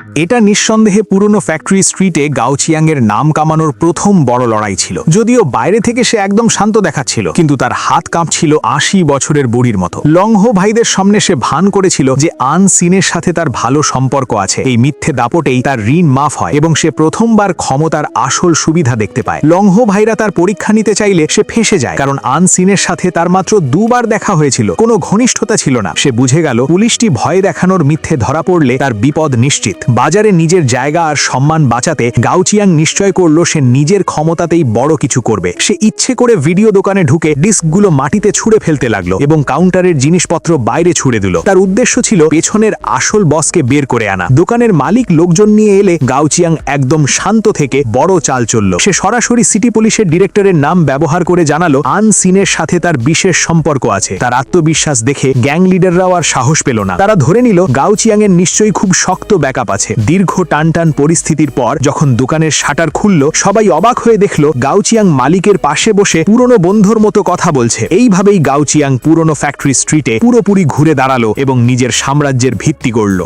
এটা নিঃসন্দেহে পুরনো ফ্যাক্টরি স্ট্রিটে গাওচিয়াংয়ের নাম কামানোর প্রথম বড় লড়াই ছিল। যদিও বাইরে থেকে সে একদম শান্ত দেখাচ্ছিল, কিন্তু তার হাত কাঁপছিল ৮০ বছরের বুড়ির মতো। লংহো ভাইদের সামনে সে ভান করেছিল যে আন সিনের সাথে তার ভালো সম্পর্ক আছে। এই মিথ্যে দাপটেই তার ঋণ মাফ হয় এবং সে প্রথমবার ক্ষমতার আসল সুবিধা দেখতে পায়। লংহো ভাইরা তার পরীক্ষা নিতে চাইলে সে ফেঁসে যায়, কারণ আন সিনের সাথে তার মাত্র দুবার দেখা হয়েছিল, কোনো ঘনিষ্ঠতা ছিল না। সে বুঝে গেল পুলিশটি ভয় দেখানোর মিথ্যে ধরা পড়লে তার বিপদ নিশ্চিত। বাজারে নিজের জায়গা আর সম্মান বাঁচাতে গাওচিয়াং নিশ্চয় করল সে নিজের ক্ষমতাতেই বড় কিছু করবে। সে ইচ্ছে করে ভিডিও দোকানে ঢুকে ডিস্কগুলো মাটিতে ছুঁড়ে ফেলতে লাগলো এবং কাউন্টারের জিনিসপত্র বাইরে ছুঁড়ে দিল। তার উদ্দেশ্য ছিল পেছনের আসল বসকে বের করে আনা। দোকানের মালিক লোকজন নিয়ে এলে গাওচিয়াং একদম শান্ত থেকে বড় চাল চলল। সে সরাসরি সিটি পুলিশের ডিরেক্টরের নাম ব্যবহার করে জানালো আন সিনের সাথে তার বিশেষ সম্পর্ক আছে। তার আত্মবিশ্বাস দেখে গ্যাং লিডাররাও আর সাহস পেল না। তারা ধরে নিল গাওচিয়াং এর নিশ্চয়ই খুব শক্ত ব্যাকআপ আছে। দীর্ঘ টানটান পরিস্থিতির পর যখন দোকানের শাটার খুলল, সবাই অবাক হয়ে দেখল গাওচিয়াং মালিকের পাশে বসে পুরনো বন্ধুর মতো কথা বলছে। এইভাবেই গাওচিয়াং পুরনো ফ্যাক্টরি স্ট্রিটে পুরোপুরি ঘুরে দাঁড়ালো এবং নিজের সাম্রাজ্যের ভিত্তি গড়ল।